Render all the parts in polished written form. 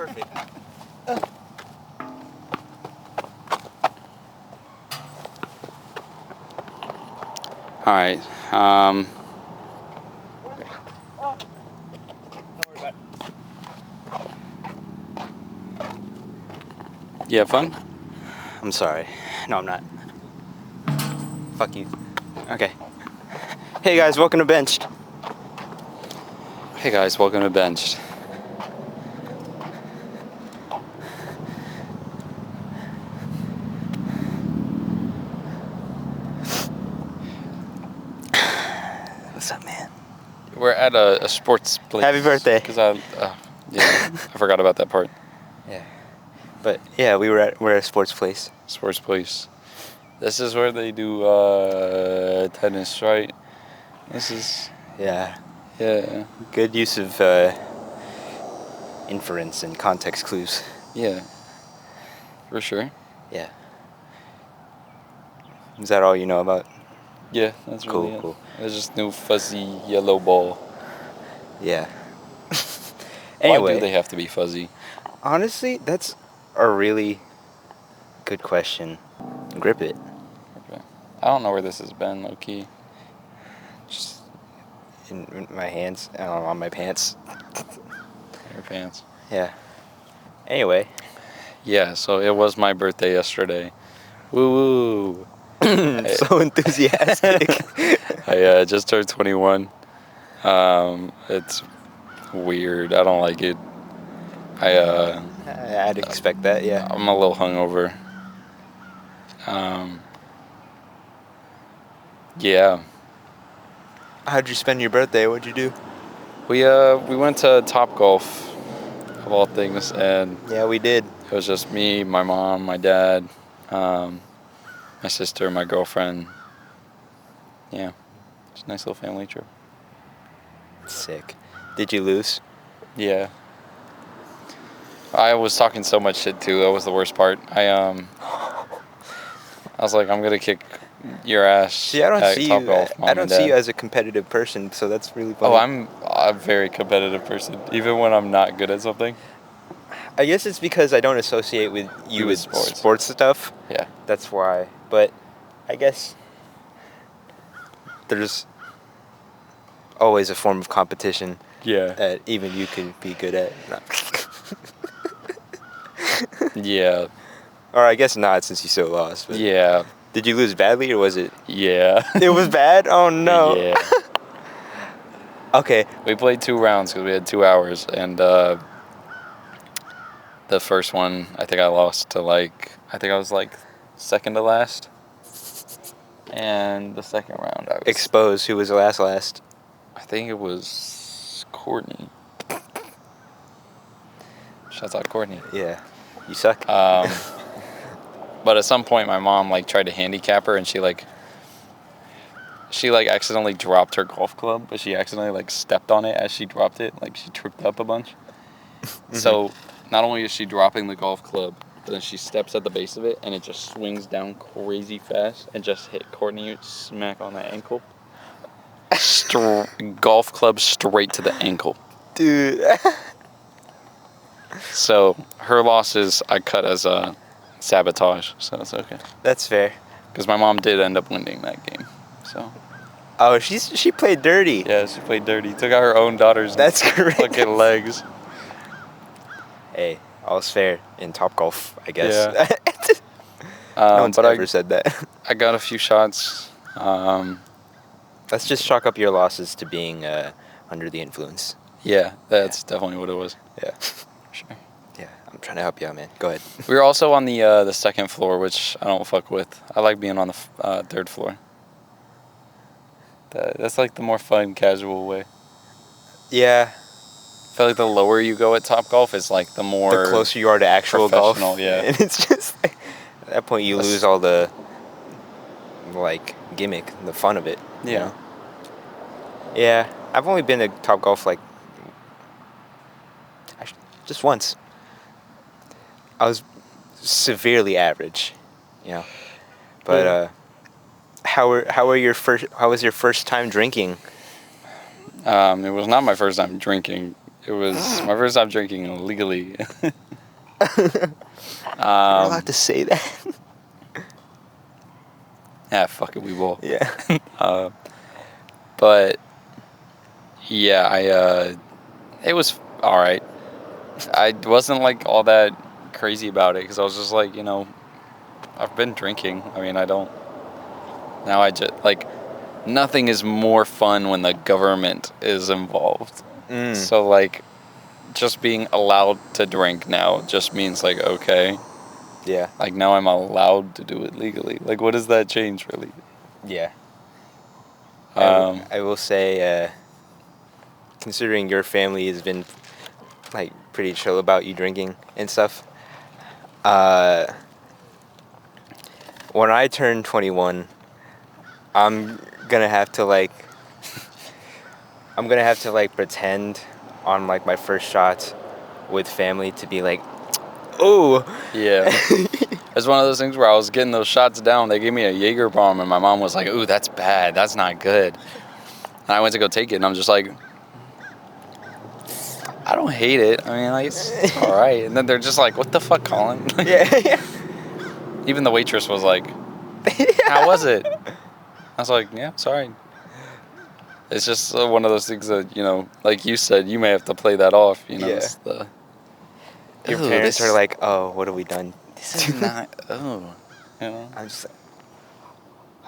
perfect. All right. Don't worry about it. You have fun? I'm sorry. No, I'm not. Fuck you. Okay. Hey guys, welcome to Benched. Hey guys, welcome to Benched. What's up, man? We're at a sports place. Happy birthday. Because I forgot about that part. Yeah. But yeah, we're at a sports place. Sports place. This is where they do tennis, right? This is Yeah. Good use of inference and context clues. Yeah. For sure. Yeah. Is that all you know about? Yeah, that's really it. Cool. There's just new fuzzy yellow ball. Yeah. Anyway, Why do they have to be fuzzy? honestly, that's a really good question. Grip it. Okay. I don't know where this has been, low key. Just in my hands, on my pants. Your pants. Yeah. Anyway. Yeah, so it was my birthday yesterday. Woo woo. So enthusiastic. I just turned 21. It's weird. I don't like it. I'd expect that, yeah. I'm a little hungover. Yeah. How'd you spend your birthday? What'd you do? We went to Top Golf, of all things, and Yeah, we did. it was just me, my mom, my dad, my sister, my girlfriend. Yeah, it's a nice little family trip. Sick. Did you lose? Yeah. I was talking so much shit too. That was the worst part. I was like, I'm gonna kick your ass. See, I don't at see Top you. Golf, Mom I don't and see Dad. you as a competitive person, so that's really funny. Oh, I'm a very competitive person, even when I'm not good at something. I guess it's because I don't associate with you with sports stuff. Yeah. That's why. But I guess there's always a form of competition Yeah. that even you can be good at. Yeah. Or I guess not, since you still lost. But Yeah. did you lose badly, or was it? Yeah. It was bad? Oh no. Yeah. Okay. We played 2 rounds because we had 2 hours, and the first one, I think I lost to I think I was second to last. And the second round, I was... Expose. Who was the last? I think it was Courtney. Shouts out Courtney. Yeah. You suck. But at some point, my mom tried to handicap her, and she accidentally dropped her golf club, but she accidentally stepped on it as she dropped it. She tripped up a bunch. Mm-hmm. So not only is she dropping the golf club, but then she steps at the base of it, and it just swings down crazy fast and just hit Courtney smack on the ankle. Golf club straight to the ankle. Dude. So her losses I cut as a sabotage, so it's okay. That's fair. Because my mom did end up winning that game, so. Oh, she played dirty. Yeah, she played dirty. Took out her own daughter's fucking legs. Hey, all's fair in Top Golf, I guess. Yeah. No one's ever said that. I got a few shots. Let's just chalk up your losses to being under the influence. Yeah, that's definitely what it was. Yeah. Sure. Yeah, I'm trying to help you out, man. Go ahead. We were also on the second floor, which I don't fuck with. I like being on the third floor. That's the more fun, casual way. Yeah. I feel like the lower you go at Top Golf is the more... The closer you are to actual golf. Yeah. And it's just... at that point, you lose all the... gimmick, the fun of it. Yeah. You know? Yeah. I've only been to Top Golf, just once. I was severely average, But how was your first time drinking? It was not my first time drinking. It was my first time drinking legally. You're allowed to say that. Yeah, fuck it, we will. Yeah. But yeah, it was all right. I wasn't like all that crazy about it because I was just like, I've been drinking. I mean, I don't. Now I just like nothing is more fun when the government is involved. So like, just being allowed to drink now just means like okay. Yeah. Like now I'm allowed to do it legally. Like what does that change really? Yeah. Um, I will say, considering your family has been like pretty chill about you drinking and stuff, when I turn 21, I'm gonna have to like pretend on like my first shot with family to be like, oh. Yeah. It's one of those things where I was getting those shots down. They gave me a Jaeger bomb, and my mom was like, ooh, that's bad. That's not good. And I went to go take it, and I'm just like, I don't hate it. I mean, like, it's all right. And then they're just like, what the fuck, Collin? Yeah. Even the waitress was like, how was it? I was like, yeah, sorry. It's just one of those things that, like you said, you may have to play that off. Yeah. It's Your parents are like, oh, what have we done? This is not, I'm just like,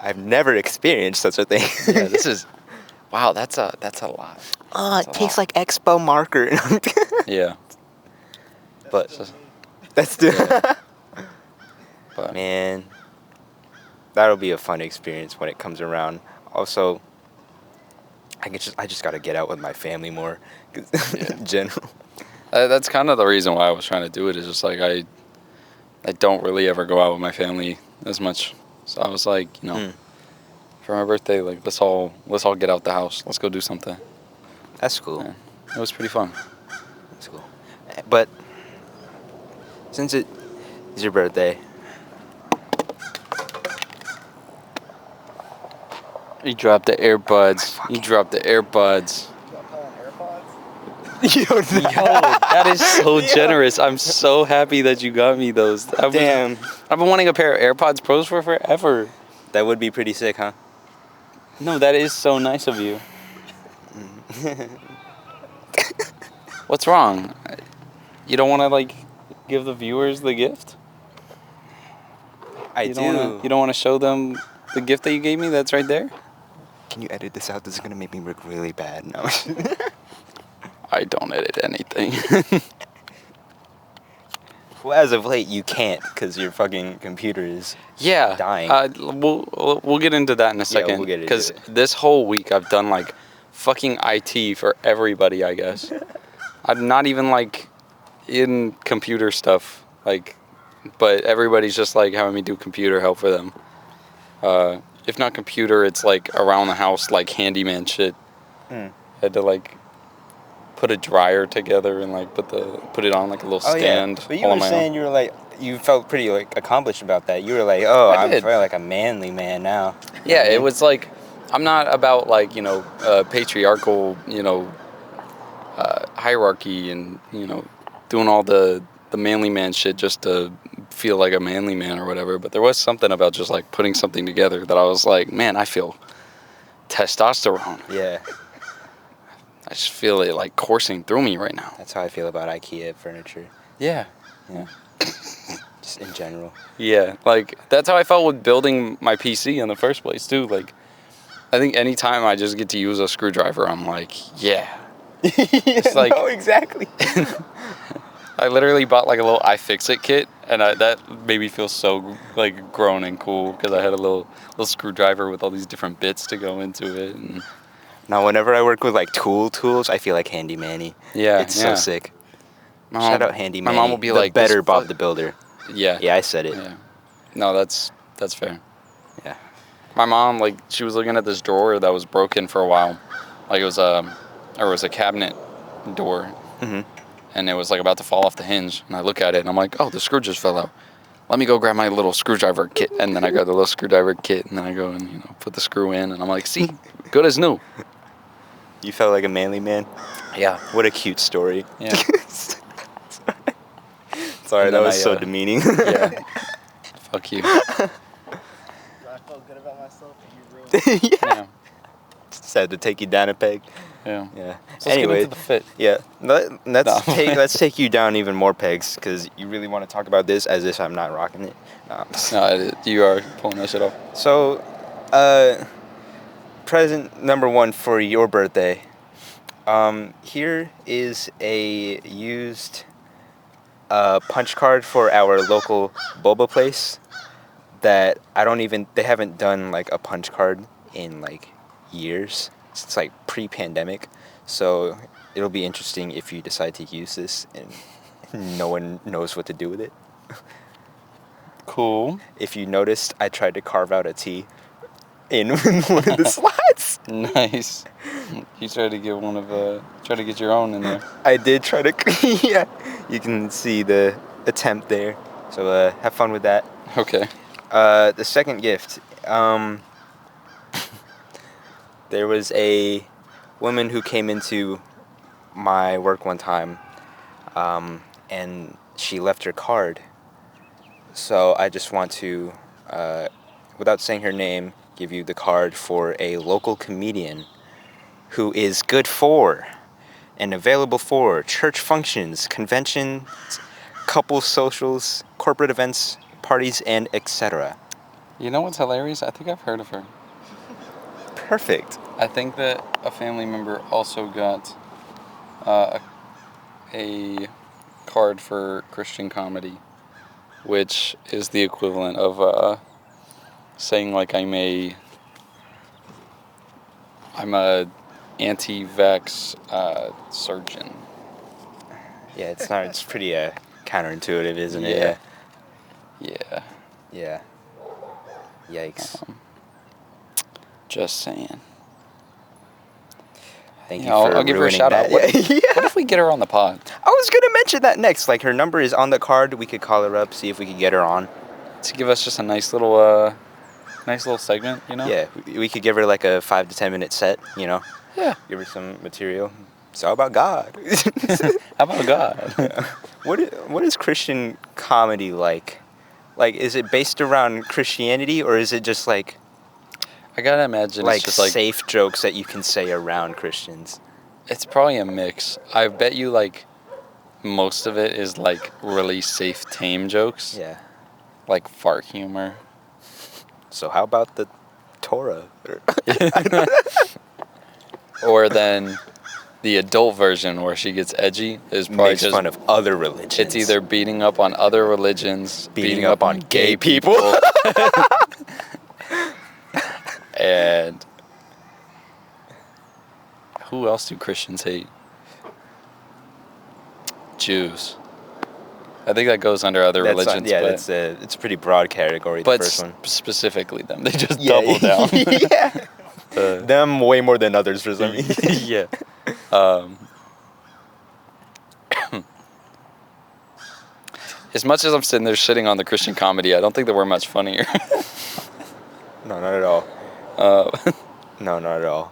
I've never experienced such a thing. Yeah, this is, wow, that's a lot. Oh, it tastes like Expo marker. Yeah. But that's the But man. That'll be a fun experience when it comes around. Also, I just gotta get out with my family more, in general. That's kind of the reason why I was trying to do it. Is just like I don't really ever go out with my family as much. So I was like, for my birthday, like let's all get out the house. Let's go do something. That's cool. Yeah. It was pretty fun. That's cool. But since it is your birthday, You dropped the earbuds. You dropped the earbuds. Yo, That is so generous. I'm so happy that you got me those. Damn. I've been wanting a pair of AirPods Pros for forever. That would be pretty sick, huh? No, that is so nice of you. What's wrong? You don't want to like give the viewers the gift? I do. You don't want to show them the gift that you gave me that's right there? Can you edit this out? This is gonna make me look really bad. No. I don't edit anything. Well, as of late, you can't because your fucking computer is dying. We'll get into that in a second. We'll get into Because it. this whole week I've done like fucking IT for everybody, I guess. I'm not even like in computer stuff, like, but everybody's just like having me do computer help for them. If not computer, it's like around the house, like handyman shit. Had to like put a dryer together and like put it on like a little stand. But you were saying you felt pretty like accomplished about that. You were like, oh, I'm feeling like a manly man now. Yeah, it was like, I'm not about like, patriarchal, hierarchy and, doing all the manly man shit just to feel like a manly man or whatever. But there was something about just like putting something together that I was like, man, I feel testosterone. Yeah. I just feel it like coursing through me right now. That's how I feel about IKEA furniture. Yeah. Just in general. Yeah, like that's how I felt with building my PC in the first place too. Like, I think anytime I just get to use a screwdriver, I'm like, yeah. It's like, no, exactly. I literally bought like a little iFixit kit, and that made me feel so like grown and cool because I had a little screwdriver with all these different bits to go into it. And now, whenever I work with like tools, I feel like Handy Manny. Yeah, it's so sick. Shout out Handy Manny. My mom will be like, better Bob the Builder. Yeah. Yeah, I said it. Yeah. No, that's fair. Yeah. My mom, like, she was looking at this drawer that was broken for a while. Like, it was a cabinet door. Mm-hmm. And it was, like, about to fall off the hinge. And I look at it, and I'm like, oh, the screw just fell out. Let me go grab my little screwdriver kit. And then I grab the little screwdriver kit, and then I go and, put the screw in. And I'm like, see, good as new. You felt like a manly man? Yeah. What a cute story. Yeah. Sorry, And that then was so demeaning. Yeah. Fuck you. I felt good about myself and you ruined it. Yeah. Just had to take you down a peg. Yeah. Yeah. So let's get into the fit. Yeah. Let's No. let's take you down even more pegs because you really want to talk about this as if I'm not rocking it. No, you are pulling that shit off. So, present number 1 for your birthday. Here is a used punch card for our local boba place that they haven't done like a punch card in like years. It's like pre-pandemic. So it'll be interesting if you decide to use this and no one knows what to do with it. Cool. If you noticed, I tried to carve out a T in one of the slots. Nice. You tried to get your own in there. I did try to, yeah. You can see the attempt there. So have fun with that. Okay. The second gift, there was a woman who came into my work one time, and she left her card. So I just want to, without saying her name, give you the card for a local comedian who is good for and available for church functions, conventions, couple socials, corporate events, parties, and etc. You know what's hilarious? I think I've heard of her. Perfect. I think that a family member also got a card for Christian comedy, which is the equivalent of saying like I'm a anti-vax surgeon. Yeah, it's pretty counterintuitive, isn't it? Yeah. Yeah. Yeah. Yikes. Just saying. Thank Yeah, you for I'll give her a ruining shout out. that. What, Yeah. what if we get her on the pod? I was gonna mention that next. Like her number is on the card. We could call her up, see if we could get her on. To give us just a nice little segment, you know? Yeah, we could give her like a 5 to 10 minute set. You know, Yeah. give her some material. It's all about God. How about God? Yeah. What is Christian comedy like? Like, is it based around Christianity or is it just like I gotta imagine like it's just like safe jokes that you can say around Christians? it's probably a mix. I bet you like most of it is like really safe, tame jokes, Yeah. like fart humor. So how about the Torah? Or then the adult version where she gets edgy is probably Makes just fun of other religions. it's either beating up on other religions, beating up on gay people. And who else do Christians hate? Jews. I think that goes under other religions. Yeah, but it's a pretty broad category. The but first one. Specifically them. They just double down. Yeah. Them way more than others for some reason. Yeah. As much as I'm sitting there shitting on the Christian comedy, I don't think that we're much funnier. No, not at all. No, not at all.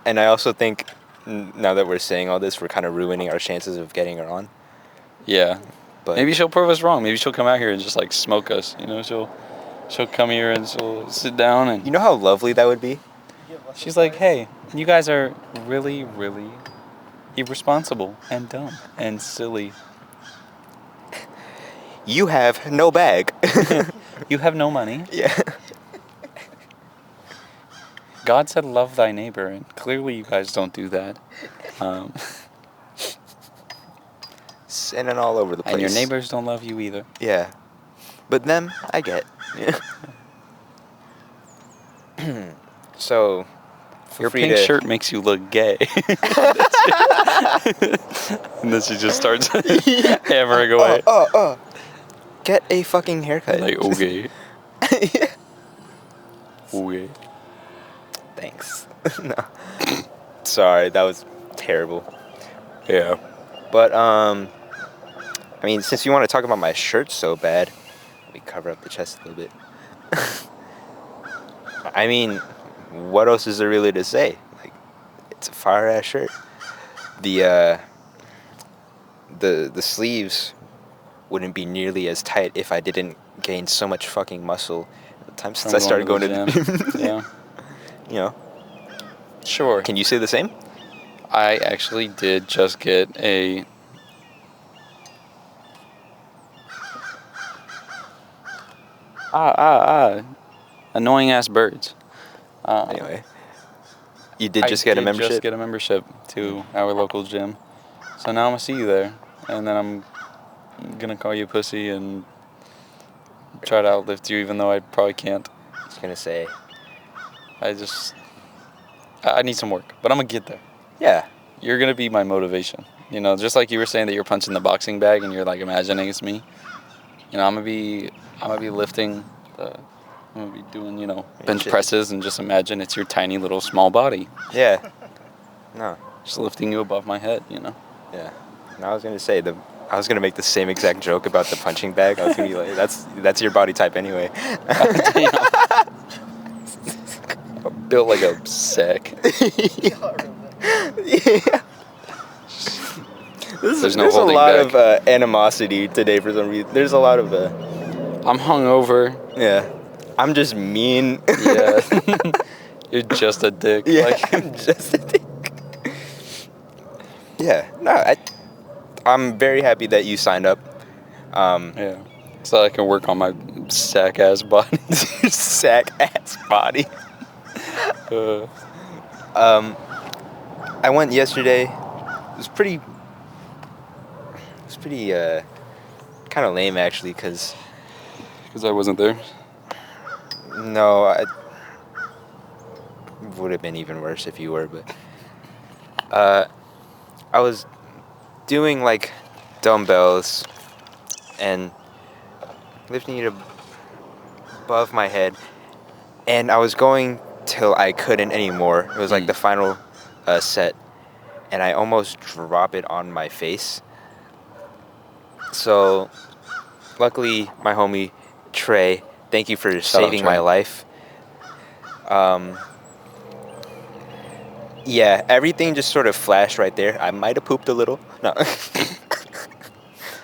And I also think now that we're saying all this, we're kind of ruining our chances of getting her on. Yeah. But Maybe she'll prove us wrong. Maybe she'll come out here and just like smoke us. You know, she'll come here and she'll sit down and you know how lovely that would be? she's like, hey, you guys are really, really irresponsible and dumb and silly. You have no bag. You have no money. Yeah. God said love thy neighbor, and clearly you guys don't do that. Sinning all over the place. And your neighbors don't love you either. Yeah. But them, I get. Yeah. So, feel Your free pink to- shirt makes you look gay. And then she just starts hammering away. Get a fucking haircut. Like, okay. Yeah. Okay. Thanks. No. Sorry, that was terrible. Yeah. But, I mean, since you want to talk about my shirt so bad, let me cover up the chest a little bit. I mean, what else is there really to say? Like, It's a fire ass shirt. The sleeves wouldn't be nearly as tight if I didn't gain so much fucking muscle at the time since I started going to the gym. Yeah. You know. Sure. Can you say the same? I actually did just get a... Annoying ass birds. Anyway. You did just get a membership? I did just get a membership to our local gym. So now I'm going to see you there. And then I'm going to call you pussy and try to outlift you, even though I probably can't. I was going to say. I need some work, but I'm going to get there. Yeah. You're going to be my motivation. You know, just like you were saying that you're punching the boxing bag and you're like imagining it's me. You know, I'm going to be lifting I'm going to be doing, you know, bench presses and just imagine it's your tiny little small body. Yeah. No. Just lifting you above my head, you know. Yeah. And I was going to say, I was going to make the same exact joke about the punching bag. I was going to be like, that's your body type anyway. Built like a sack. Yeah. There's a lot of animosity today for some reason. There's a lot of... I'm hungover. Yeah. I'm just mean. Yeah. You're just a dick. Yeah, like, I'm just a dick. Yeah. No, I'm very happy that you signed up. Yeah. So I can work on my sack-ass body. Sack-ass body. I went yesterday. It was pretty kind of lame, actually, because I wasn't there. No, it would have been even worse if you were, but I was doing like dumbbells and lifting it above my head, and I was going till I couldn't anymore. It was like the final set, and I almost dropped it on my face. So luckily my homie Trey, thank you for saving my life. Yeah, everything just sort of flashed right there. I might have pooped a little. No.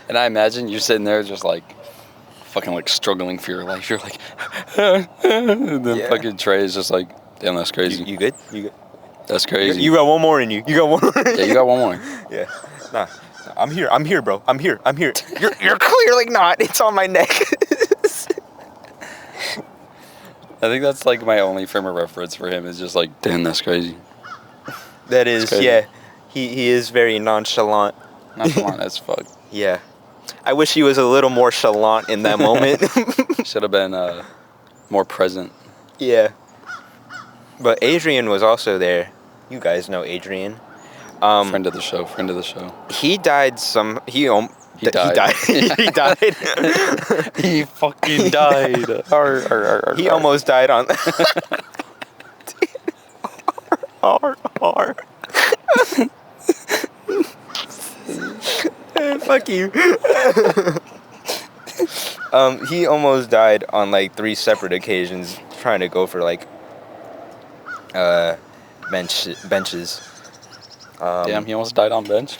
And I imagine you're sitting there just like fucking like struggling for your life. You're like, and then fucking Trey is just like, damn, that's crazy. You good? You good? That's crazy. You got one more in you. You got one more. Yeah, you got one more. Yeah. Nah. I'm here, bro. I'm here. You're clearly not. It's on my neck. I think that's like my only frame of reference for him is just like, damn, that's crazy. That is, yeah. He is very nonchalant. Nonchalant as fuck. Yeah. I wish he was a little more chalant in that moment. Should have been more present. Yeah. But Adrian was also there. You guys know Adrian. Friend of the show. He died He died. He died. He fucking died. He almost died on... Fuck you. He almost died on like 3 separate occasions trying to go for like benches. Damn, he almost died on bench.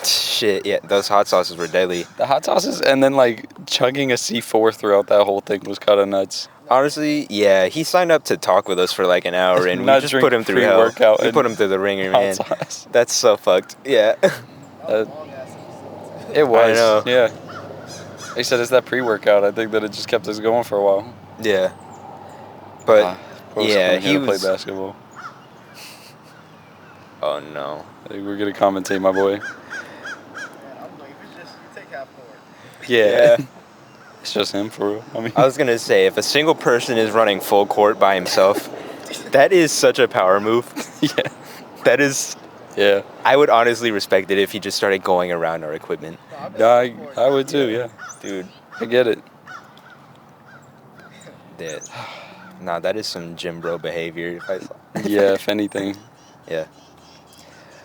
Shit, yeah, those hot sauces were deadly. The hot sauces and then like chugging a C4 throughout that whole thing was kind of nuts. Honestly, yeah, he signed up to talk with us for like an hour and we just put him through hell. We put him through the ringer, man. Sauce. That's so fucked. Yeah. It was. I know. Yeah. They said it's that pre-workout. I think that it just kept us going for a while. Yeah. But yeah, he was play basketball. Oh no. I think we're gonna commentate, my boy. I'm like, you take half court. Yeah. It's just him for real. I was gonna say, if a single person is running full court by himself, that is such a power move. Yeah. That is. Yeah. I would honestly respect it if he just started going around our equipment. I would too, yeah. Dude. I get it. Nah, that is some gym bro behavior. Yeah, if anything. Yeah.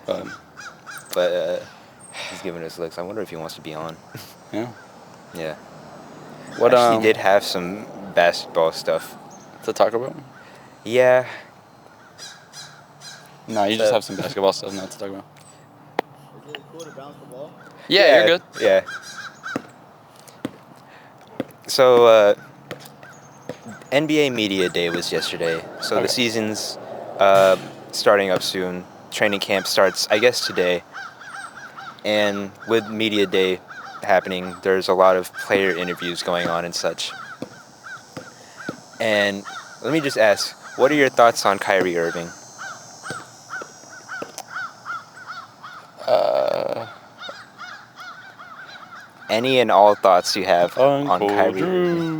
But he's giving us looks. I wonder if he wants to be on. Yeah. Yeah. What actually did have some basketball stuff to talk about? Yeah. No, you So- just have some basketball stuff not to talk about. Is it cool to bounce the ball? Yeah, you're good. Yeah. So, NBA Media Day was yesterday. So Okay. the season's starting up soon. Training camp starts, I guess, today. And with Media Day happening, there's a lot of player interviews going on and such. And let me just ask, what are your thoughts on Kyrie Irving? Any and all thoughts you have on Uncle Kyrie Drew. Irving?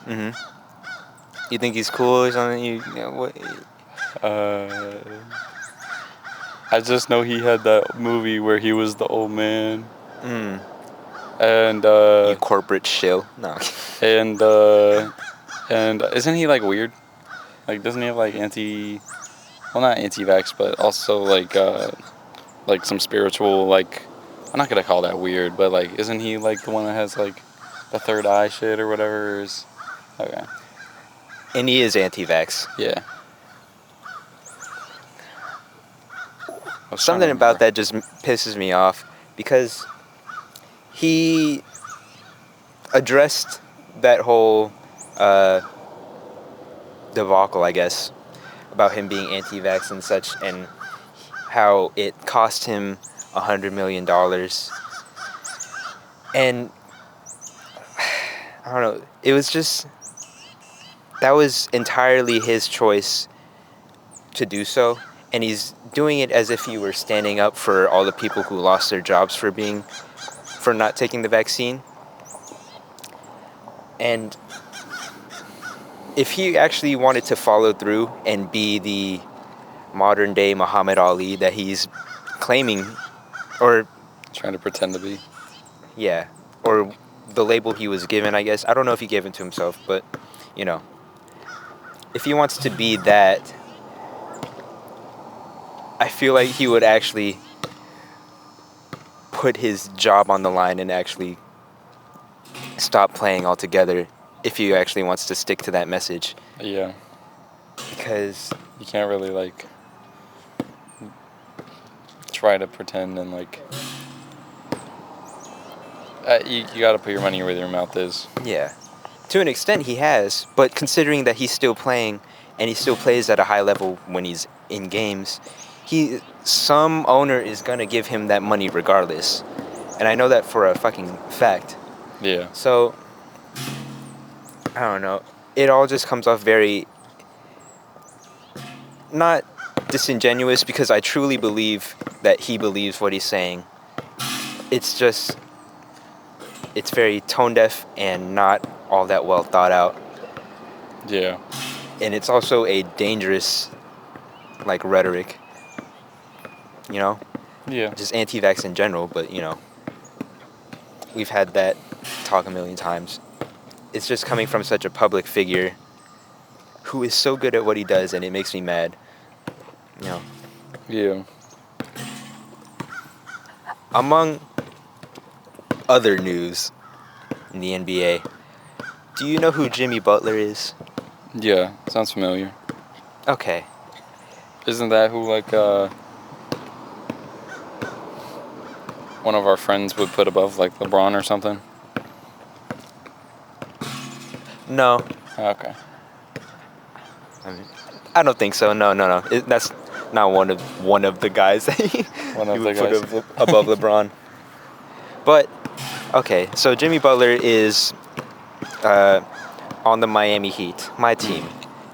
Mm-hmm. You think he's cool or something? You know, what? I just know he had that movie where he was the old man. Mm. And You corporate shill. No. and isn't he like weird? Like, doesn't he have like not anti-vax, but also like some spiritual, like, I'm not gonna call that weird, but like, isn't he like the one that has like the third eye shit or whatever? Okay. And he is anti-vax. Yeah. Something about that just pisses me off because he addressed that whole debacle, I guess, about him being anti-vax and such, and how it cost him $100 million. And I don't know, it was just, that was entirely his choice to do so. And he's doing it as if he were standing up for all the people who lost their jobs for not taking the vaccine. And if he actually wanted to follow through and be the modern day Muhammad Ali that he's claiming, or trying to pretend to be. yeah, or the label he was given, I guess. I don't know if he gave it to himself, but you know, if he wants to be that, I feel like he would actually put his job on the line and actually stop playing altogether if he actually wants to stick to that message. Yeah. Because You can't really like try to pretend and like you gotta put your money where your mouth is. yeah, to an extent he has, but considering that he's still playing and he still plays at a high level when he's in games, some owner is gonna give him that money regardless, and I know that for a fucking fact. Yeah. So I don't know, it all just comes off very not disingenuous, because I truly believe that he believes what he's saying. It's just, it's very tone deaf and not all that well thought out. Yeah. And it's also a dangerous, like, rhetoric, you know? Yeah. Just anti-vax in general, but, you know, we've had that talk a million times. It's just coming from such a public figure who is so good at what he does, and it makes me mad, you know? Yeah. Among other news in the NBA, do you know who Jimmy Butler is? Yeah. Sounds familiar. Okay. Isn't that who like one of our friends would put above like LeBron or something? No. Okay. I don't think so. No. That's not one of the guys that One of you the would put guys. above LeBron. But okay, so Jimmy Butler is on the Miami Heat, my team.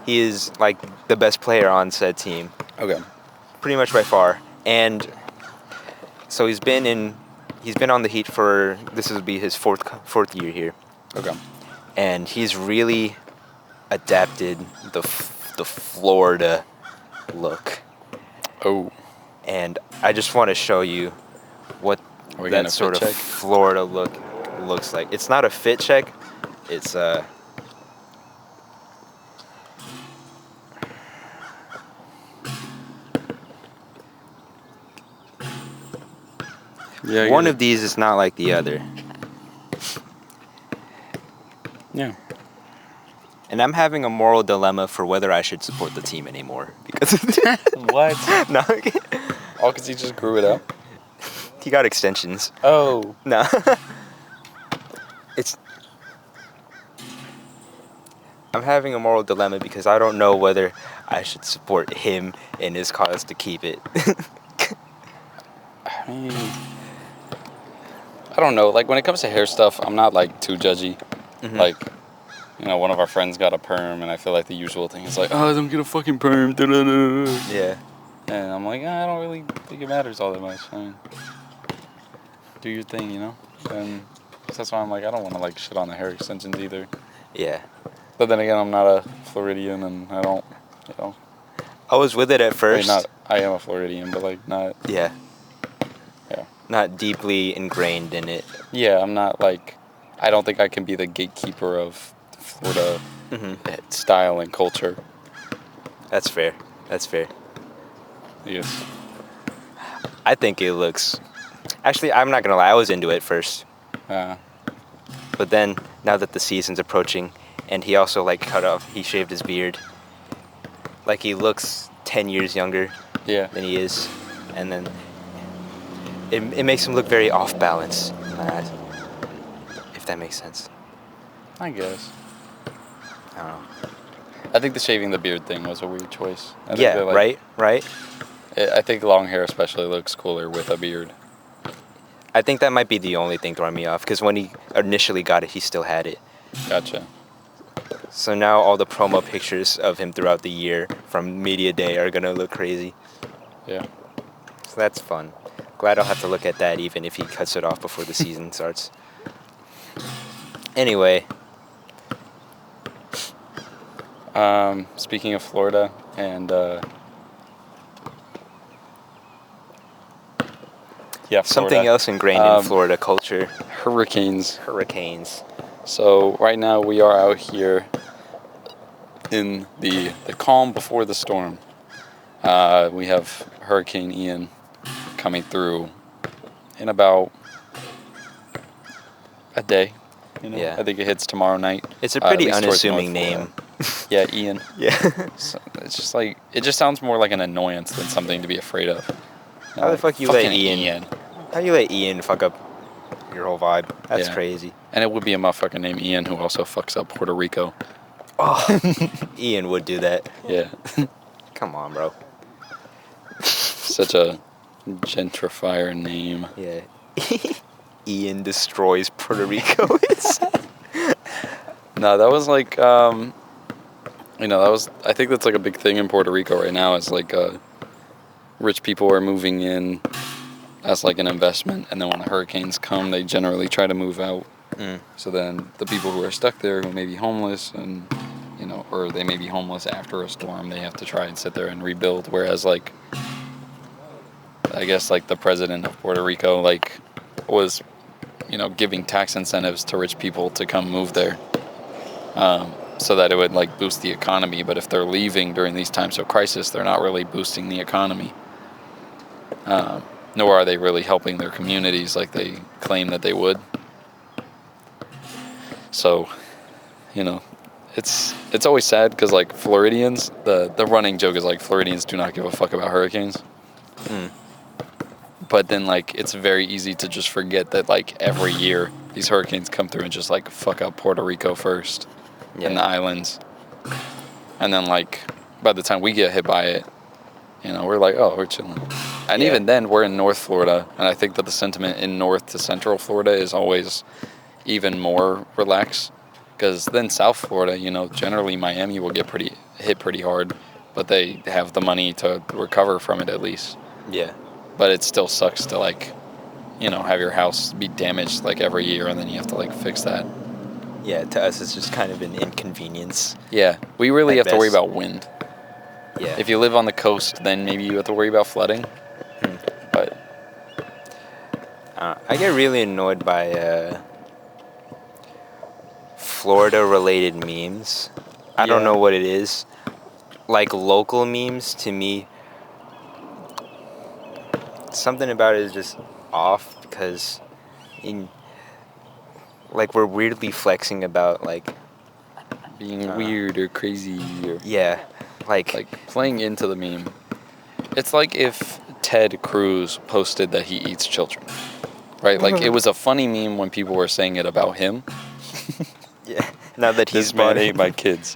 He is like the best player on said team, Okay. pretty much by far. And so he's been on the Heat for, this would be his fourth year here. Okay. And he's really adapted the Florida look. Oh. And I just want to show you what Are we getting that a sort fit of check? Florida look looks like. It's not a fit check. It's Yeah. one of these is not like the other. Yeah. And I'm having a moral dilemma for whether I should support the team anymore because What? no, All because he just grew it up? he got extensions. Oh. No, it's. I'm having a moral dilemma because I don't know whether I should support him in his cause to keep it. I mean, I don't know. Like, when it comes to hair stuff, I'm not, like, too judgy. Mhm. Like, you know, one of our friends got a perm, and I feel like the usual thing is like, oh, don't get a fucking perm. Da-da-da. Yeah. And I'm like, I don't really think it matters all that much. I mean, do your thing, you know? And that's why I'm like, I don't want to, like, shit on the hair extensions either. Yeah. But then again, I'm not a Floridian, and I don't, you know. I was with it at I mean, first. I am a Floridian, but, like, not. Yeah. Yeah. Not deeply ingrained in it. Yeah, I'm not, like, I don't think I can be the gatekeeper of Florida style and culture. That's fair. That's fair. Yes. I think it looks. Actually, I'm not gonna lie. I was into it first, but then now that the season's approaching, and he also like he shaved his beard. Like he looks 10 years younger Yeah. than he is, and then it makes him look very off balance in my eyes. If that makes sense. I guess. I don't know. I think the shaving the beard thing was a weird choice. I think Yeah. that, like, Right. I think long hair especially looks cooler with a beard. I think that might be the only thing throwing me off because when he initially got it, he still had it. Gotcha. So now all the promo pictures of him throughout the year from Media Day are gonna look crazy. Yeah. So that's fun. Glad I'll have to look at that even if he cuts it off before the season starts. Anyway, Speaking of Florida and yeah, something Florida. else ingrained in Florida culture. Hurricanes. Hurricanes. So right now we are out here in the calm before the storm. We have Hurricane Ian coming through in about a day. You know? Yeah. I think it hits tomorrow night. It's a at pretty least towards unassuming North name. Florida. Yeah, Ian. Yeah. So it's just like, it just sounds more like an annoyance than something to be afraid of. You know, How the like, fuck you let fucking Ian? How you let Ian fuck up your whole vibe? That's Yeah. crazy. And it would be a motherfucker named Ian who also fucks up Puerto Rico. Oh, Ian would do that. Yeah. Come on, bro. Such a gentrifier name. Yeah. Ian destroys Puerto Rico. No, that was like, you know, that was, I think that's like a big thing in Puerto Rico right now. Is like, rich people are moving in as like an investment, and then when the hurricanes come, they generally try to move out. So then the people who are stuck there, who may be homeless, and you know, or they may be homeless after a storm, they have to try and sit there and rebuild. Whereas like, I guess like the president of Puerto Rico like was, you know, giving tax incentives to rich people to come move there, so that it would like boost the economy. But if they're leaving during these times of crisis, they're not really boosting the economy. Nor are they really helping their communities like they claim that they would. So, you know, it's always sad because like Floridians, the running joke is like Floridians do not give a fuck about hurricanes. But then like it's very easy to just forget that like every year these hurricanes come through and just like fuck up Puerto Rico first and the islands. And then like by the time we get hit by it, you know, we're like, oh, we're chilling. And even then we're in North Florida, and I think that the sentiment in North to Central Florida is always even more relaxed, because then South Florida, you know, generally Miami will get hit pretty hard, but they have the money to recover from it at least. Yeah. But it still sucks to like, you know, have your house be damaged like every year, and then you have to like fix that. Yeah, to us it's just kind of an inconvenience. Yeah, we really have At to worry best. about wind. Yeah. If you live on the coast, then maybe you have to worry about flooding. But I get really annoyed by Florida-related memes. I don't know what it is. Like local memes, to me, something about it is just off because, like, we're weirdly flexing about like being weird or crazy or Yeah, like playing into the meme. It's like if Ted Cruz posted that he eats children, right? Like it was a funny meme when people were saying it about him. yeah. Now that he's This man bought ate my kids.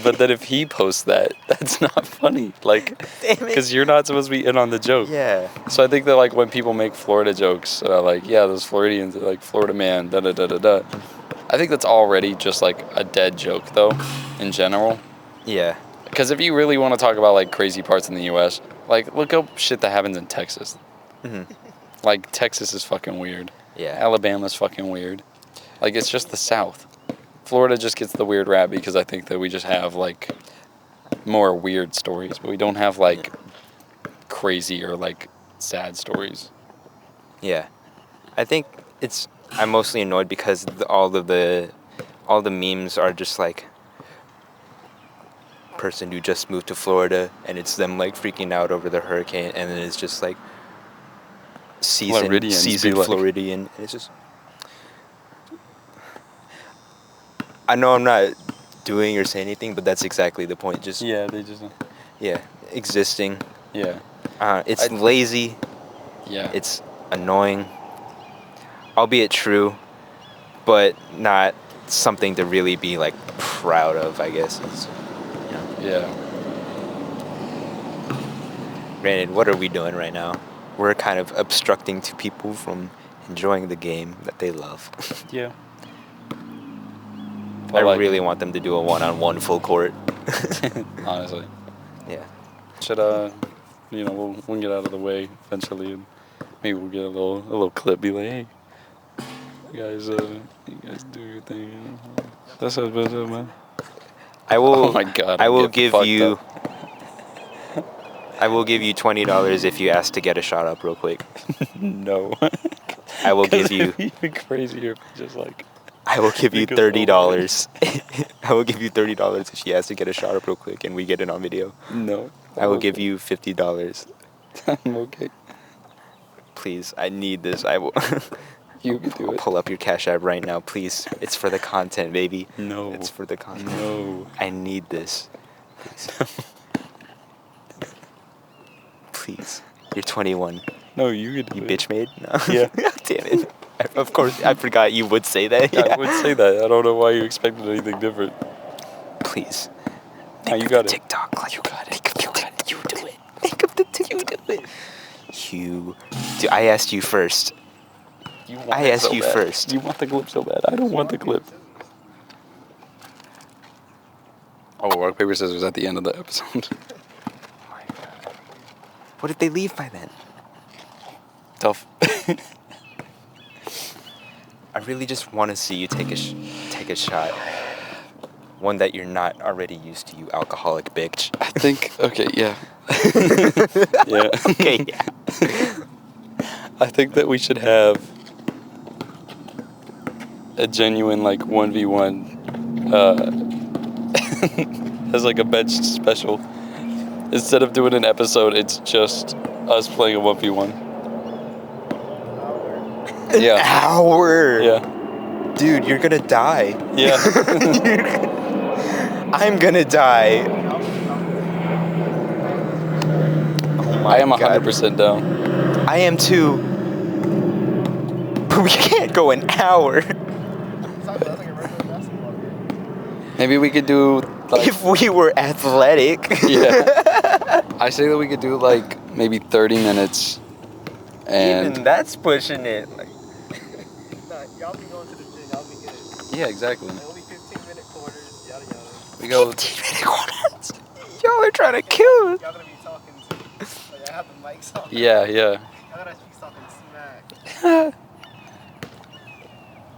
But then if he posts that, that's not funny. Like, Damn it. because you're not supposed to be in on the joke. Yeah. So I think that like when people make Florida jokes, like yeah, those Floridians, like Florida man, da da da da da. I think that's already just like a dead joke though, in general. Yeah. Because if you really want to talk about like crazy parts in the U.S., like look up shit that happens in Texas. Mm-hmm. Like Texas is fucking weird. Yeah. Alabama's fucking weird. Like it's just the South. Florida just gets the weird rap because I think that we just have like more weird stories, but we don't have like crazy or like sad stories. Yeah. I think I'm mostly annoyed because all the memes are just like person who just moved to Florida and it's them like freaking out over the hurricane, and then it's just like Floridians seasoned be like- Floridian, and it's just, I know I'm not doing or saying anything, but that's exactly the point. Just Yeah, they just. existing. Yeah. It's lazy. Yeah. It's annoying, albeit true, but not something to really be like proud of, I guess. Yeah. Granted, what are we doing right now? We're kind of obstructing to people from enjoying the game that they love. Yeah. I like- really want them to do a one-on-one full court. Honestly. Yeah. Should we'll get out of the way eventually, and maybe we'll get a little clip. Be like, hey, you guys do your thing. That's what's up, man. I will. Oh my God! I will I'm getting give fucked you. up. I will give you $20 if you ask to get a shot up real quick. No. I will 'Cause give you. it'd be even crazier if just like. I will give you Think of all $30. I will give you $30 if she has to get a shot up real quick and we get it on video. No. I will give you $50. I'm okay. Please, I need this. I will. You can do I'll it. pull up your Cash App right now, please. It's for the content, baby. No. It's for the content. No. I need this. Please. Please. You're 21. No, you could do You it. bitch made? No. Yeah. Damn it. Of course, I forgot you would say that. I would say that. I don't know why you expected anything different. Please. Now you got it. TikTok. Like, you got it. You do it. Think of the TikTok. You do it. Dude, I asked you first. I asked you first. You want the clip so bad. I don't want the clip. Oh, rock, paper, scissors at the end of the episode. Oh my God. What if they leave by then? Tough. I really just want to see you take a shot. One that you're not already used to, you alcoholic bitch. I think, okay, yeah. Yeah. Okay, yeah. I think that we should have a genuine, like, 1v1 as, like, a bench special. Instead of doing an episode, it's just us playing a 1v1. Yeah. An hour. Yeah. Dude, you're gonna die. Yeah. I'm gonna die. Oh my I am God. 100% down. I am too. But we can't go an hour. Sounds like a regular basketball game. Maybe we could do, like, If we were athletic. yeah. I say that we could do, like, maybe 30 minutes. And Even that's pushing it. Like, Nah, y'all be going to the gym, y'all be good. yeah, exactly. Like, only 15-minute quarters, yada yada. We go 15-minute quarters. Y'all are trying to kill us. Y'all gonna be talking to, like, I have the mics on. Yeah. Y'all gotta be talking smack.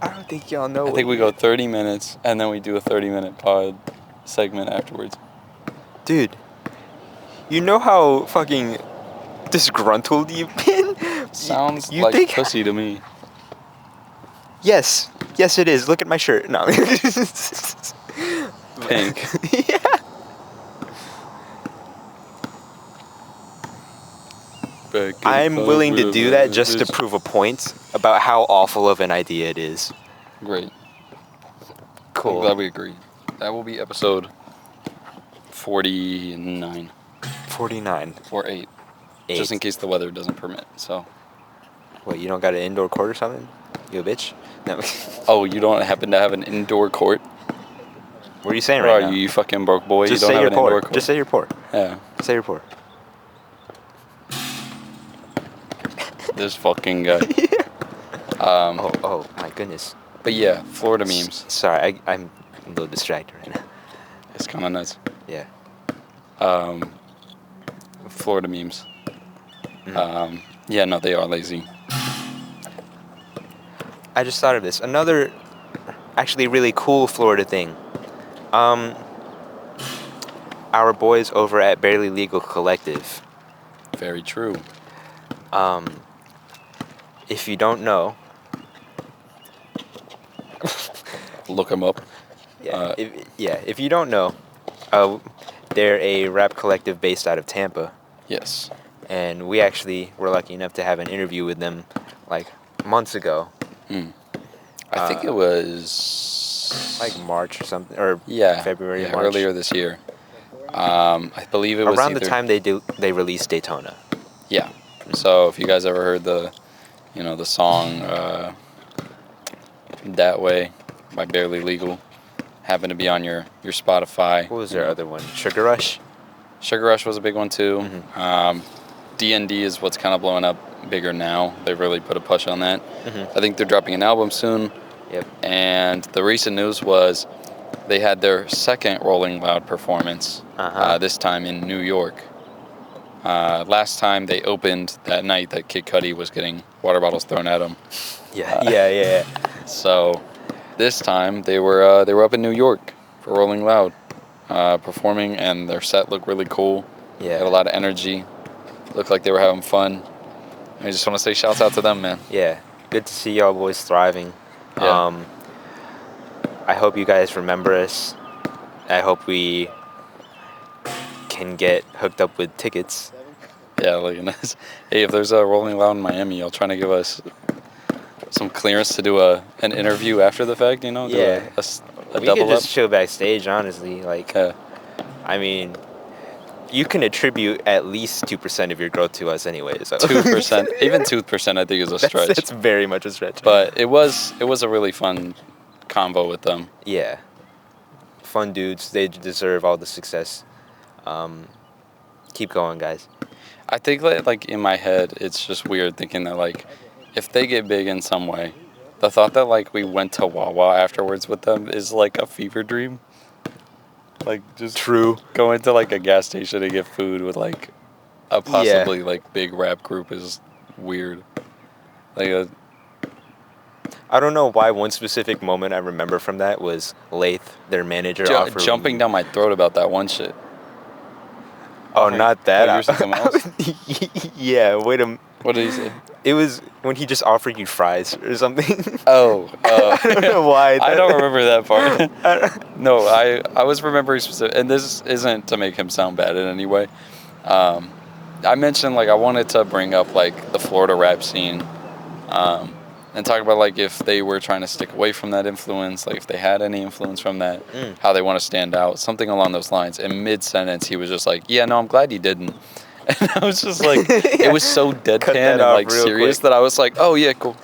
I don't think y'all know. I think we go 30 minutes and then we do a 30-minute pod segment afterwards. Dude, you know how fucking disgruntled you've been? Sounds You like think- pussy to me. Yes. Yes, it is. Look at my shirt. No. Pink. Yeah. I'm willing to do that just to prove a point about how awful of an idea it is. Great. I'm Cool. glad we agree. That will be episode 49 49. or 8. 8. Just in case the weather doesn't permit. So. What, you don't got an indoor court or something? You a bitch? No. Oh, you don't happen to have an indoor court? What are you saying Or right are now? you fucking broke boy? Just You say don't you're have an indoor poor. court? Just say you're poor. Yeah. Say you're poor. This fucking guy. Oh my goodness. But yeah, Florida memes. Sorry, I'm a little distracted right now. It's kind of nuts. Yeah. Florida memes. Mm. Yeah, no, they are lazy. I just thought of this. Another actually really cool Florida thing. Our boys over at Barely Legal Collective. Very true. If you don't know, Look them up. if you don't know, they're a rap collective based out of Tampa, Yes. and we actually were lucky enough to have an interview with them like months ago, I think it was like March or something, or February, March. earlier this year. I believe it was around the either- time they released Daytona. Yeah. So if you guys ever heard the song "That Way" by Barely Legal, happened to be on your Spotify. What was their other one? Sugar Rush. Sugar Rush was a big one too. Mm-hmm. D&D is what's kind of blowing up bigger now. They've really put a push on that. Mm-hmm. I think they're dropping an album soon. Yep. And the recent news was they had their second Rolling Loud performance, this time in New York. Last time they opened that night that Kid Cudi was getting water bottles thrown at him. Yeah. So this time they were up in New York for Rolling Loud, performing, and their set looked really cool. Yeah. Had a lot of energy. Looked like they were having fun. I just want to say shouts out to them, man. Yeah. Good to see y'all boys thriving. Yeah. I hope you guys remember us. I hope we can get hooked up with tickets. Yeah, look at this. Hey, if there's a Rolling Loud in Miami, y'all trying to give us some clearance to do an interview after the fact, do Yeah. a We double could just up? chill backstage, honestly. Like, I mean, you can attribute at least 2% of your growth to us anyway. So 2%, even 2% I think is a stretch. That's very much a stretch. But it was a really fun combo with them. Yeah. Fun dudes. They deserve all the success. Keep going, guys. I think that, like, in my head, it's just weird thinking that, like, if they get big in some way, the thought that, like, we went to Wawa afterwards with them is, like, a fever dream. Like, just True. going to, like, a gas station to get food with, like, a possibly, like, big rap group is weird. Like, I don't know why one specific moment I remember from that was Lath, their manager, offered jumping down my throat about that one shit. Oh, not that. Oh, you said something else? Yeah, wait a minute. What did he say? It was when he just offered you fries or something. Oh. I don't know why. I don't remember that part. No, I was remembering specific, and this isn't to make him sound bad in any way. I mentioned, like, I wanted to bring up, like, the Florida rap scene, and talk about, like, if they were trying to stick away from that influence, like, if they had any influence from that, how they want to stand out, something along those lines. And mid-sentence, he was just like, yeah, no, I'm glad you didn't. And I was just like, it was so deadpan and, like, serious that I was like, oh, yeah, cool.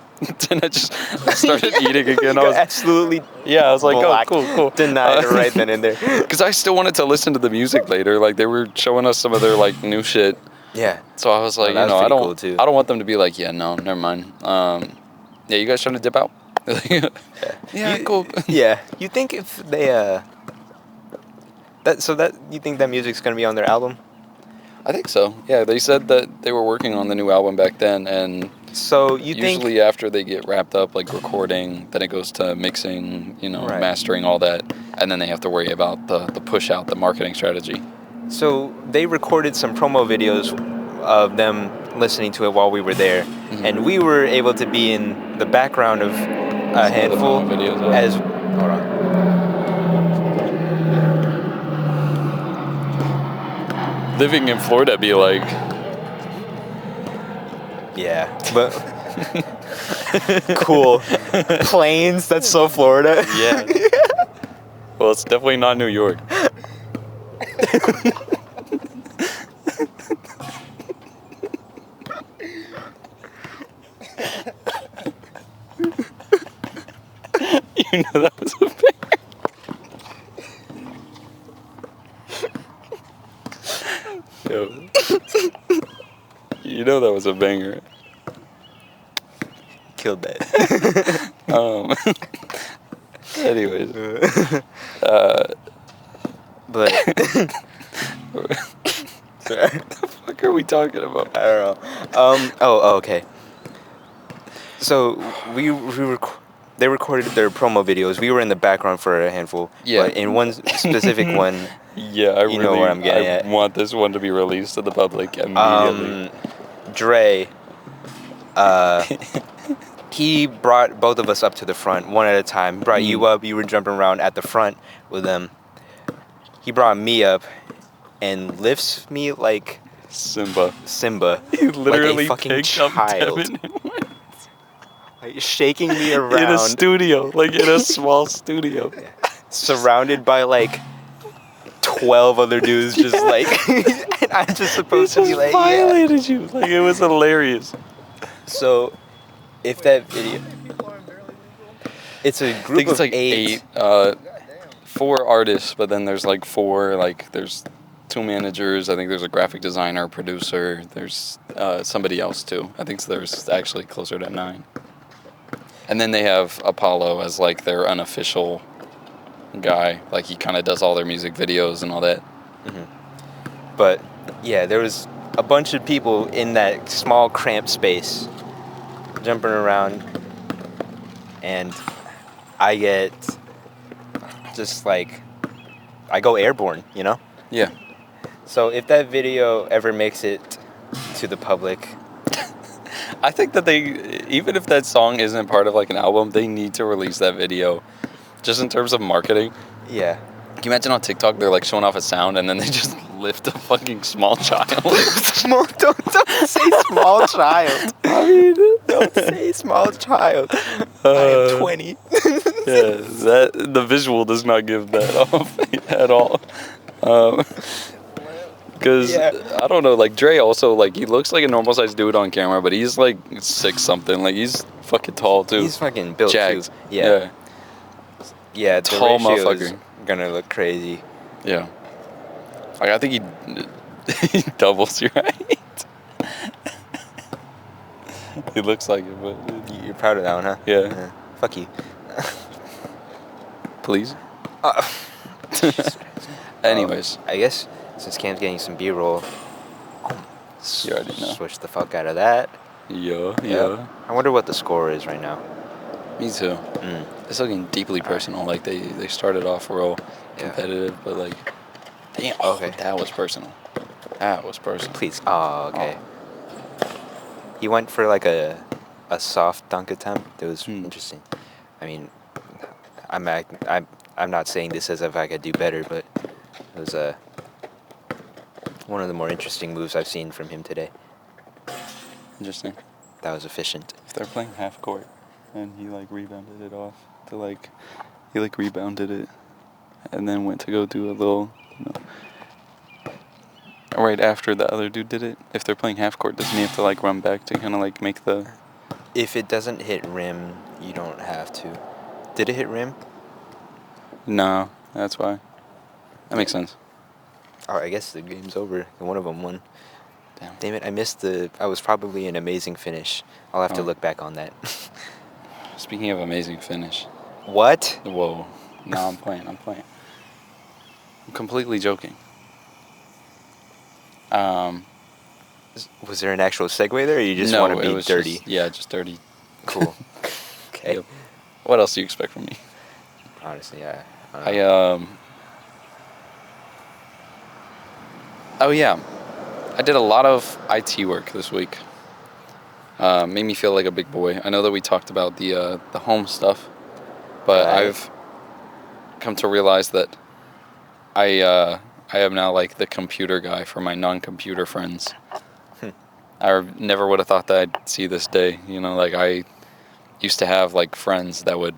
Then I just started eating again. I was absolutely I was like, black. oh, cool. Denied it right then and there. Because I still wanted to listen to the music later. Like, they were showing us some of their, like, new shit. Yeah. So I was like, that was I pretty don't cool, too. I don't want them to be like, yeah, no, never mind. Yeah, you guys trying to dip out? Yeah, cool. Yeah. You think if they you think that music's gonna be on their album? I think so. Yeah, they said that they were working on the new album back then, and So you usually think after they get wrapped up, like recording, then it goes to mixing, Right. mastering, all that, and then they have to worry about the push out, the marketing strategy. so they recorded some promo videos of them listening to it while we were there, and we were able to be in the background of a handful promo videos, yeah. as hold on. Living in Florida be like, Yeah, but cool planes. That's so Florida. yeah. Well, it's definitely not New York. You know that was a banger. Yo. You know that was a banger. Killed that. Anyways. But What the fuck are we talking about? I don't know. Oh, okay. So they recorded their promo videos. We were in the background for a handful. Yeah. But in one specific one, Yeah, You know where I'm getting at. want this one to be released to the public immediately. Dre, he brought both of us up to the front, one at a time. Brought you up. You were jumping around at the front with them. He brought me up and lifts me like Simba. He literally like a fucking picked up child. Devin Like, shaking me around. in a studio, like in a small studio. Surrounded by like 12 other dudes, just like, and I'm just supposed to be like, violated you. Like, it was hilarious. So, if that video, it's a I group think it's of like eight. 4 artists, but then there's like 4, like there's 2 managers. I think there's a graphic designer, producer. There's somebody else too. I think there's actually closer to 9. And then they have Apollo as like their unofficial guy. Like, he kind of does all their music videos and all that. Mm-hmm. But yeah, there was a bunch of people in that small cramped space jumping around, and I get just like, I go airborne, you know? Yeah. So if that video ever makes it to the public, I think that they, even if that song isn't part of like an album, they need to release that video. Just in terms of marketing. yeah. Can you imagine on TikTok they're like showing off a sound and then they just lift a fucking small child? Don't say small child. I mean, don't say small child. I am 20. Yeah, the visual does not give that off at all. Because, I don't know, like, Dre also, like, he looks like a normal sized dude on camera, but he's like 6 something. Like, he's fucking tall too. He's fucking built Jacked. too. Yeah. Yeah, the Tall ratio is motherfucker. gonna look crazy. Yeah. Like, I think he doubles your height. He looks like it, but You're proud of that one, huh? Yeah. Fuck you. Please. Anyways, I guess since Cam's getting some B-roll, you already know. switch the fuck out of that. Yeah. I wonder what the score is right now. Me too. It's looking deeply personal. Like, they started off real competitive, but like, damn. Okay. That was personal. That was personal. Please. Oh, okay. He went for like a soft dunk attempt. It was interesting. I mean, I'm not saying this as if I could do better, but it was one of the more interesting moves I've seen from him today. Interesting. That was efficient. If they're playing half court and he like rebounded it off to like, he like rebounded it and then went to go do a little, right after the other dude did it. If they're playing half court, doesn't he have to like run back to kind of like make the? If it doesn't hit rim, you don't have to. Did it hit rim? No, that's why. That makes sense. Oh, I guess the game's over. One of them won. Damn it, I missed I was probably an amazing finish. I'll have to look back on that. Speaking of amazing finish. What? Whoa. No, I'm playing. I'm completely joking. Was there an actual segue there, or you just no, want to be it was dirty? Just dirty. Cool. Okay. Yep. What else do you expect from me? Honestly, I Oh yeah, I did a lot of IT work this week. Made me feel like a big boy. I know that we talked about the home stuff, but Right. I've come to realize that I am now like the computer guy for my non-computer friends. I never would have thought that I'd see this day. Like, I used to have like friends that would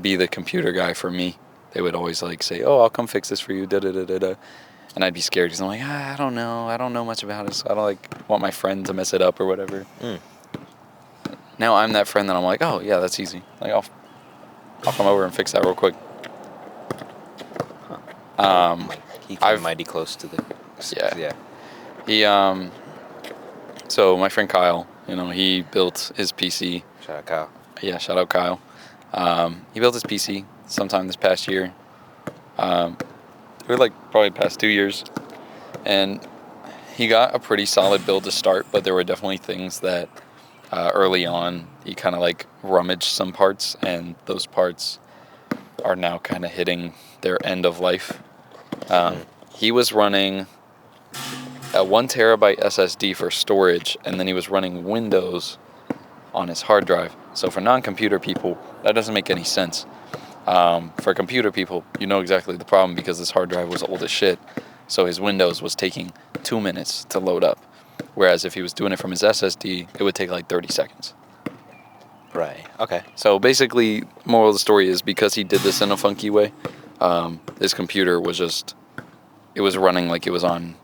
be the computer guy for me. they would always like say, "Oh, I'll come fix this for you." Da da da da da. And I'd be scared because I'm like, I don't know. I don't know much about it, so I don't like want my friend to mess it up or whatever. Now I'm that friend that I'm like, oh yeah, that's easy. Like I'll come over and fix that real quick. He came mighty close to the. Yeah. He So my friend Kyle, he built his PC. Shout out Kyle. Yeah, shout out Kyle. He built his PC sometime this past year. Like probably past 2 years, and he got a pretty solid build to start, but there were definitely things that early on he kind of like rummaged some parts, and those parts are now kind of hitting their end of life. He was running a 1 terabyte SSD for storage, and then he was running Windows on his hard drive. So for non-computer people, that doesn't make any sense. For computer people, you know exactly the problem because this hard drive was old as shit. So his Windows was taking 2 minutes to load up. Whereas if he was doing it from his SSD, it would take like 30 seconds. Right. Okay. So basically, moral of the story is because he did this in a funky way, his computer was it was running like it was on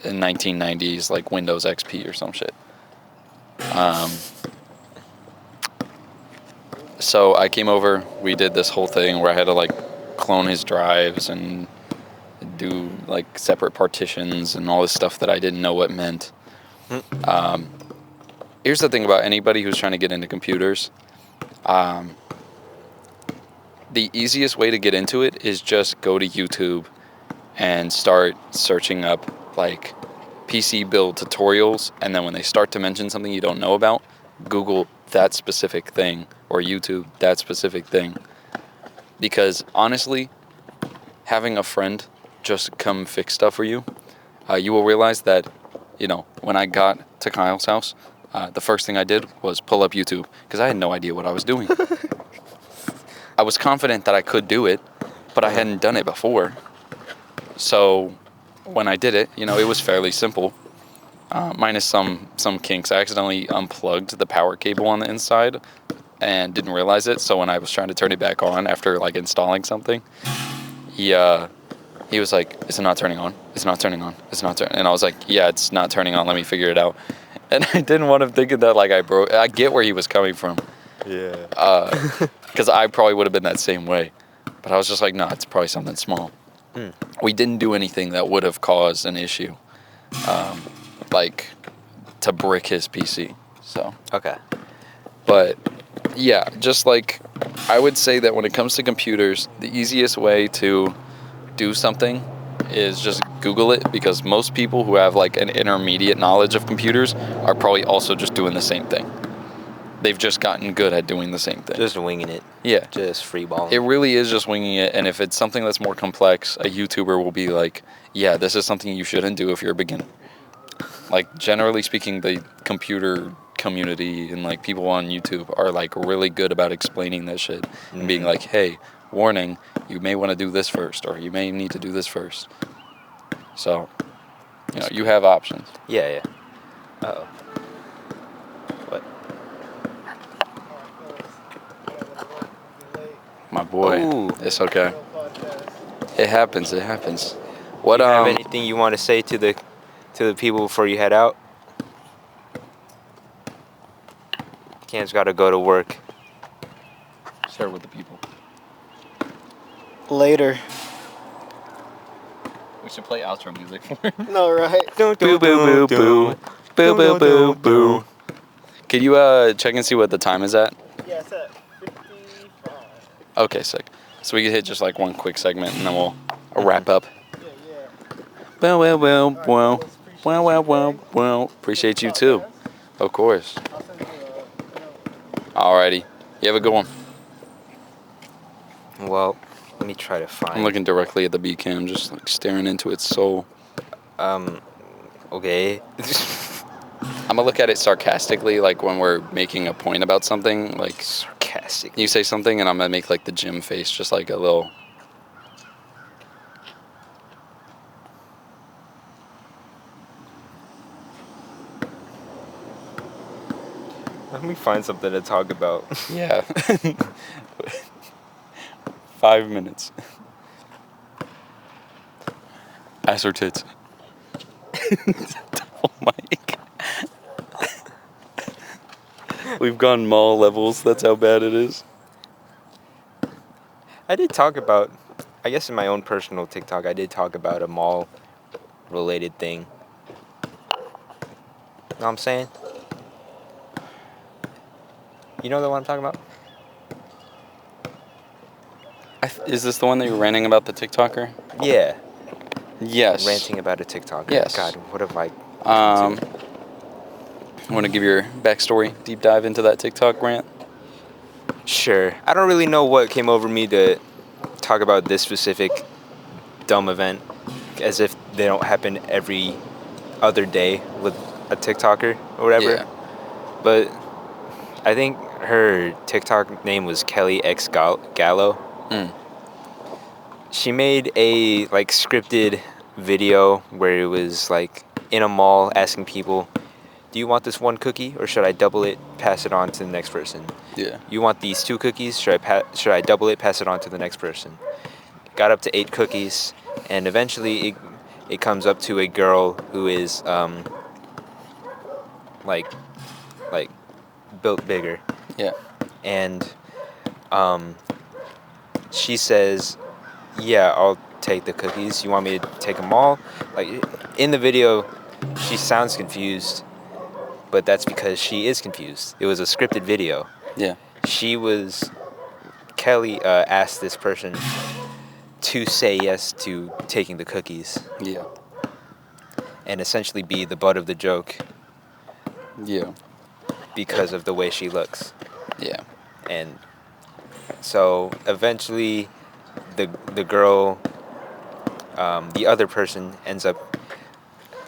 in 1990s, like Windows XP or some shit. So I came over, we did this whole thing where I had to like clone his drives and do like separate partitions and all this stuff that I didn't know what meant. Here's the thing about anybody who's trying to get into computers. The easiest way to get into it is just go to YouTube and start searching up like PC build tutorials, and then when they start to mention something you don't know about, Google that specific thing, or YouTube that specific thing. Because honestly, having a friend just come fix stuff for you, you will realize that, when I got to Kyle's house, the first thing I did was pull up YouTube because I had no idea what I was doing. I was confident that I could do it, but I hadn't done it before. So when I did it, it was fairly simple. Minus some kinks. I accidentally unplugged the power cable on the inside and didn't realize it. So when I was trying to turn it back on after like installing something, he was like, "Is it not turning on? It's not turning on. It's not turning." And I was like, "Yeah, it's not turning on. Let me figure it out." And I didn't want him thinking that like I broke. I get where he was coming from. Yeah. Because I probably would have been that same way. But I was just like, "No, it's probably something small." We didn't do anything that would have caused an issue. Like to brick his PC. So Okay. But yeah, just like I would say that when it comes to computers, the easiest way to do something is just Google it, because most people who have like an intermediate knowledge of computers are probably also just doing the same thing. They've just gotten good at doing the same thing. Just winging it. Yeah. Just freeballing. It really is just winging it, and if it's something that's more complex, a YouTuber will be like, yeah, this is something you shouldn't do if you're a beginner. Like, generally speaking, the computer community and, like, people on YouTube are, like, really good about explaining that shit and being like, hey, warning, you may want to do this first, or you may need to do this first. So, you have options. Yeah. Uh-oh. What? My boy. Ooh. It's okay. It happens. What, Do you have anything you want to say to the people before you head out? Cam's got to go to work. Share with the people. Later. We should play outro music for it. No, right? Boo boo boo boo. Boo boo boo boo. Can you check and see what the time is at? Yeah, it's at 55. Okay, sick. So we can hit just like one quick segment and then we'll wrap up. Yeah. Well. Appreciate you too. Of course. I'll send you Alrighty. You have a good one. Well, let me try to find. I'm looking directly at the B cam, just like staring into its soul. Okay. I'm gonna look at it sarcastically, like when we're making a point about something. Like Sarcastic. you say something, and I'm gonna make like the gym face, just like a little. Let me find something to talk about. Yeah. 5 minutes. Ass or tits? Oh my god. We've gone mall levels. That's how bad it is. I did talk about, I guess in my own personal TikTok, I did talk about a mall-related thing. Know what I'm saying? You know the one I'm talking about? Is this the one that you were ranting about the TikToker? Yeah. Yes. Ranting about a TikToker. Yes. God, what have I... Want to give your backstory, deep dive into that TikTok rant? Sure. I don't really know what came over me to talk about this specific dumb event, as if they don't happen every other day with a TikToker or whatever. Yeah. But I think her TikTok name was Kelly X Gallo. Mm. She made a like scripted video where it was like in a mall asking people, do you want this one cookie or should I double it, pass it on to the next person? Yeah. You want these 2 cookies? Should I double it, pass it on to the next person? Got up to 8 cookies, and eventually it comes up to a girl who is like built bigger, Yeah. and she says, "Yeah, I'll take the cookies. You want me to take them all?" Like in the video, she sounds confused, but that's because she is confused. It was a scripted video. Yeah. Kelly asked this person to say yes to taking the cookies Yeah. and essentially be the butt of the joke Yeah. because of the way she looks. Yeah. And so eventually the girl, the other person ends up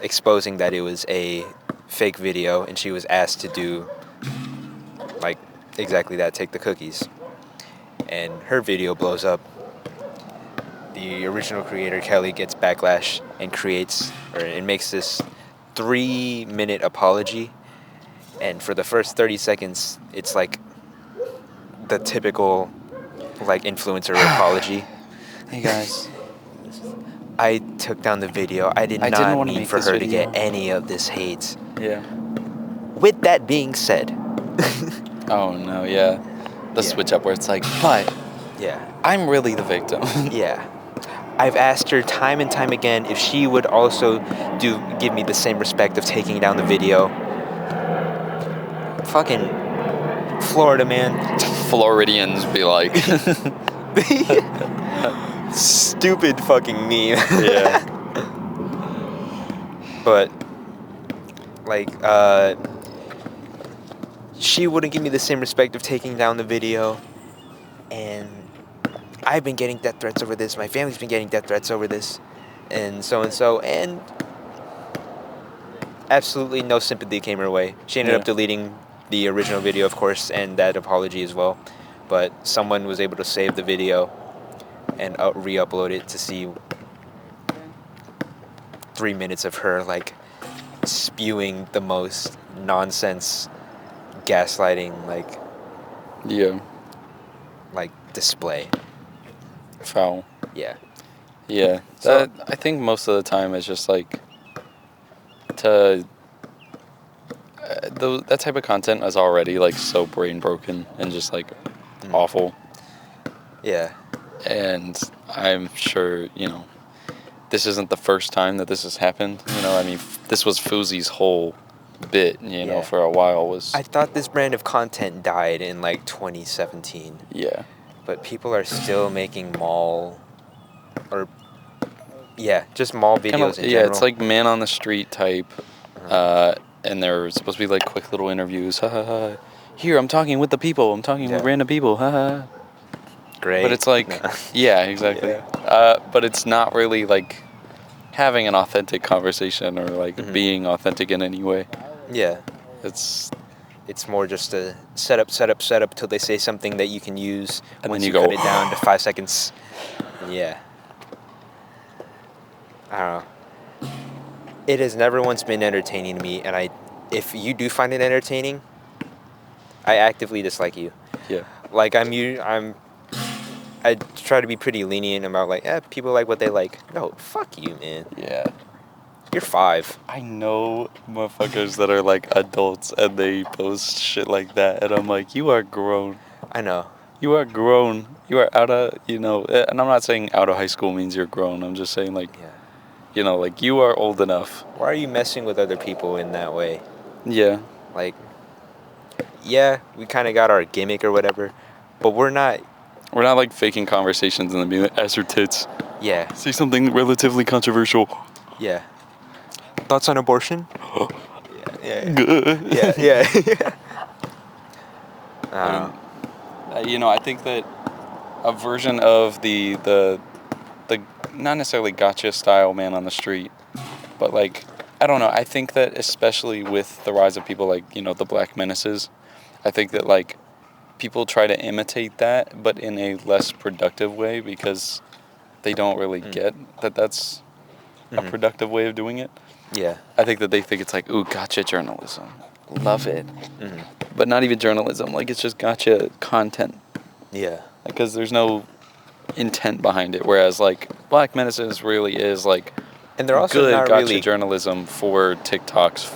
exposing that it was a fake video, and she was asked to do like exactly that, take the cookies. And her video blows up. The original creator, Kelly, gets backlash and makes this 3-minute apology. And for the first 30 seconds, it's like the typical like influencer apology. Hey guys. I took down the video. I didn't wanna mean make for this her video. to get any of this hate. Yeah. With that being said, Oh no, yeah. The Yeah. switch up where it's like, but yeah, I'm really the victim. yeah. I've asked her time and time again if she would also give me the same respect of taking down the video. Fucking Florida, man. Floridians be like, Stupid fucking meme. yeah. But like she wouldn't give me the same respect of taking down the video, and I've been getting death threats over this, my family's been getting death threats over this, and so, and absolutely no sympathy came her way. She ended up deleting the original video, of course, and that apology as well, but someone was able to save the video and re-upload it to see 3 minutes of her like spewing the most nonsense gaslighting Yeah. like display. Foul. Yeah. Yeah. So- I think most of the time it's just like to that type of content is already like so brain broken and just like awful. Yeah. And I'm sure, this isn't the first time that this has happened. I mean, this was Fousey's whole bit, Yeah. for a while was... I thought this brand of content died in like 2017, Yeah. but people are still making just mall videos in general. It's like man on the street type. And they're supposed to be like quick little interviews. Ha ha ha. Here, I'm talking with the people. I'm talking with random people. Ha ha. Great. But it's like, No. yeah, exactly. Yeah. But it's not really like having an authentic conversation or like being authentic in any way. Yeah. It's It's more just a set up till they say something that you can use. And once then you you cut go, it down to 5 seconds. Yeah. I don't know. It has never once been entertaining to me, and if you do find it entertaining, I actively dislike you. yeah. Like I'm I try to be pretty lenient about like, people like what they like. No, fuck you, man. Yeah. You're 5. I know motherfuckers that are like adults and they post shit like that, and I'm like, you are grown. I know. You are grown. You are out of, and I'm not saying out of high school means you're grown. I'm just saying, like, like, you are old enough. Why are you messing with other people in that way? Yeah. Like, yeah, we kind of got our gimmick or whatever, but we're not. We're not, like, faking conversations and then being like, ass or tits. Yeah. Say something relatively controversial. Yeah. Thoughts on abortion? Yeah. Yeah. I think that a version of the not necessarily gotcha style man on the street, but like, I don't know. I think that especially with the rise of people like, the Black Menaces, I think that like people try to imitate that, but in a less productive way because they don't really get that that's a productive way of doing it. Yeah. I think that they think it's like, ooh, gotcha journalism. Love it. But not even journalism. Like, it's just gotcha content. Yeah. Because there's no intent behind it. Whereas, like, Black Menaces really is, like, and they're also good not gotcha really journalism for TikTok's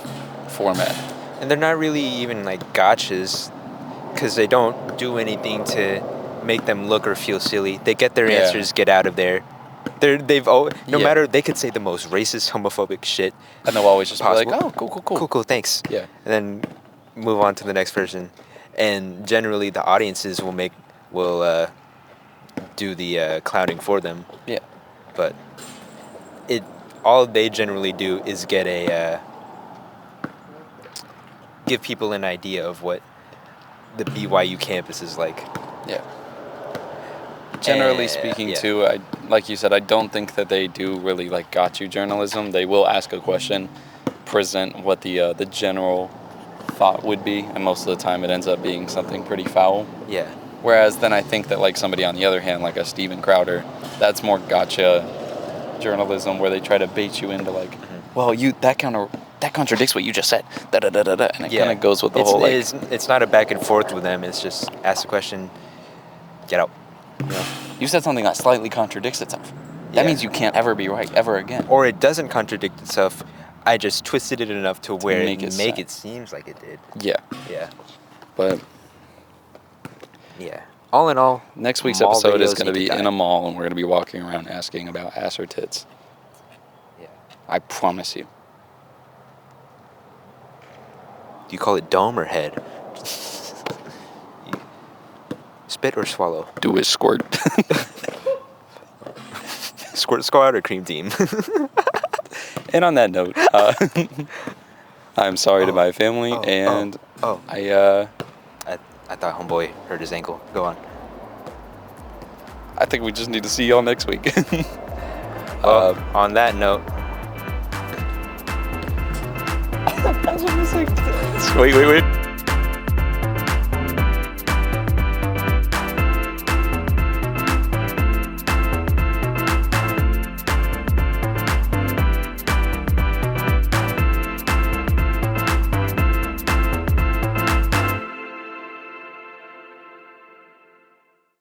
format. And they're not really even, like, gotchas because they don't do anything to make them look or feel silly. They get their answers, get out of there. No matter, they could say the most racist, homophobic shit. And they'll always just possible. be like, oh, cool. Cool, thanks. Yeah. And then move on to the next person. And generally the audiences will do the clowning for them. Yeah. But all they generally do is get give people an idea of what the BYU campus is like. Yeah. Generally speaking, too, like you said, I don't think that they do really like gotcha journalism. They will ask a question, present what the general thought would be, and most of the time it ends up being something pretty foul. Yeah. Whereas then I think that like somebody on the other hand, like a Steven Crowder, that's more gotcha journalism where they try to bait you into like, well, that contradicts what you just said, and it kind of goes with the whole like. It's not a back and forth with them. It's just ask the question, get out. You said something that slightly contradicts itself. That means you can't ever be right ever again. Or it doesn't contradict itself. I just twisted it enough to where it seems like it did. Yeah. Yeah. But yeah. All in all, next week's episode is going to be in a mall, and we're going to be walking around asking about ass or tits. Yeah. I promise you. Do you call it dome or head? Spit or swallow? Do it squirt. Squirt squad or cream team? And on that note, I'm sorry to my family, and I thought homeboy hurt his ankle. Go on. I think we just need to see y'all next week. On that note. Wait.